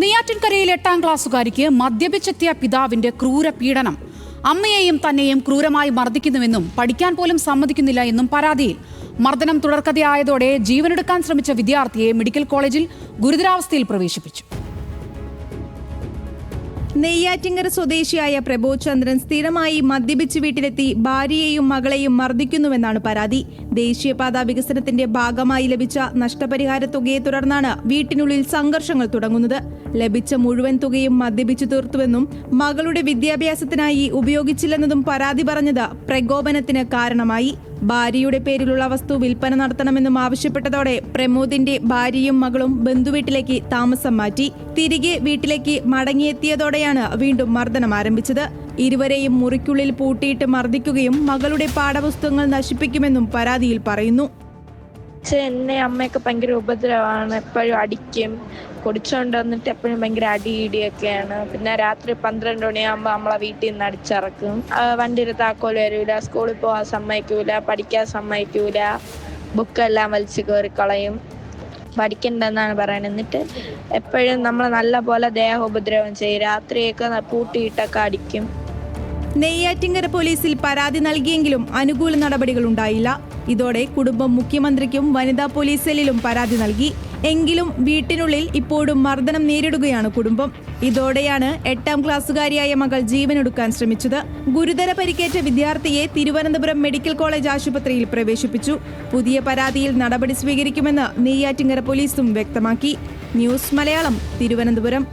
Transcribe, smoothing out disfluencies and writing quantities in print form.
നെയ്യാറ്റിൻകരയിൽ 8ാം ക്ലാസ്സുകാരിക്ക് മദ്യപിച്ചെത്തിയ പിതാവിന്റെ ക്രൂര പീഡനം. അമ്മയെയും തന്നെയും ക്രൂരമായി മർദ്ദിക്കുന്നുവെന്നും പഠിക്കാൻ പോലും സമ്മതിക്കുന്നില്ല എന്നും പരാതിയിൽ. മർദ്ദനം തുടർക്കഥയായതോടെ ജീവനെടുക്കാൻ ശ്രമിച്ച വിദ്യാർത്ഥിയെ മെഡിക്കൽ കോളേജിൽ ഗുരുതരാവസ്ഥയിൽ പ്രവേശിപ്പിച്ചു. നെയ്യാറ്റിൻകര സ്വദേശിയായ പ്രബോധചന്ദ്രൻ സ്ഥിരമായി മദ്യപിച്ച് വീട്ടിലെത്തി ഭാര്യയെയും മകളെയും മർദ്ദിക്കുന്നുവെന്നാണ് പരാതി. ദേശീയപാതാ വികസനത്തിന്റെ ഭാഗമായി ലഭിച്ച നഷ്ടപരിഹാര തുകയെ തുടർന്നാണ് വീട്ടിനുള്ളിൽ സംഘർഷങ്ങൾ തുടങ്ങുന്നത്. ലഭിച്ച മുഴുവൻ തുകയും മദ്യപിച്ചു തീർത്തുവെന്നും മകളുടെ വിദ്യാഭ്യാസത്തിനായി ഉപയോഗിച്ചില്ലെന്നതും പരാതി പറഞ്ഞത് പ്രകോപനത്തിന് കാരണമായി. ഭാര്യയുടെ പേരിലുള്ള വസ്തു വിൽപ്പന നടത്തണമെന്നും ആവശ്യപ്പെട്ടതോടെ പ്രമോദിന്റെ ഭാര്യയും മകളും ബന്ധുവീട്ടിലേക്ക് താമസം മാറ്റി. തിരികെ വീട്ടിലേക്ക് മടങ്ങിയെത്തിയതോടെയാണ് വീണ്ടും മർദ്ദനം ആരംഭിച്ചത്. ഇരുവരെയും മുറിക്കുള്ളിൽ പൂട്ടിയിട്ട് മർദ്ദിക്കുകയും മകളുടെ പാഠപുസ്തകങ്ങൾ നശിപ്പിക്കുമെന്നും പരാതിയിൽ പറയുന്നു. എന്നെ അമ്മയൊക്കെ ഭയങ്കര ഉപദ്രവമാണ്, എപ്പോഴും അടിക്കും, കുടിച്ചോണ്ട് വന്നിട്ട് എപ്പോഴും ഭയങ്കര അടിയിടിയൊക്കെയാണ്. പിന്നെ രാത്രി 12 മണിയാകുമ്പോൾ നമ്മളെ വീട്ടിൽ നിന്ന് അടിച്ചിറക്കും. വണ്ടിയുടെ താക്കോൽ വരൂല, സ്കൂളിൽ പോകാൻ സമ്മതിക്കൂല, പഠിക്കാൻ സമ്മതിക്കൂല, ബുക്കെല്ലാം വലിച്ചു കയറിക്കളയും, പഠിക്കണ്ടെന്നാണ് പറയുന്നത്. എന്നിട്ട് എപ്പോഴും നമ്മളെ നല്ല പോലെ ദേഹോപദ്രവം ചെയ്യും, രാത്രിയൊക്കെ പൂട്ടിയിട്ടൊക്കെ അടിക്കും. നെയ്യാറ്റിൻകര പോലീസിൽ പരാതി നൽകിയെങ്കിലും അനുകൂല നടപടികൾ ഉണ്ടായില്ല. ഇതോടെ കുടുംബം മുഖ്യമന്ത്രിക്കും വനിതാ പോലീസ് സെല്ലിലും പരാതി നൽകി. എങ്കിലും വീട്ടിനുള്ളിൽ ഇപ്പോഴും മർദ്ദനം നേരിടുകയാണ് കുടുംബം. ഇതോടെയാണ് 8ാം ക്ലാസ്സുകാരിയായ മകൾ ജീവനൊടുക്കാൻ ശ്രമിച്ചത്. ഗുരുതര പരിക്കേറ്റ വിദ്യാർത്ഥിയെ തിരുവനന്തപുരം മെഡിക്കൽ കോളേജ് ആശുപത്രിയിൽ പ്രവേശിപ്പിച്ചു. പുതിയ പരാതിയിൽ നടപടി സ്വീകരിക്കുമെന്ന് നെയ്യാറ്റിൻകര പോലീസും വ്യക്തമാക്കി. ന്യൂസ് മലയാളം, തിരുവനന്തപുരം.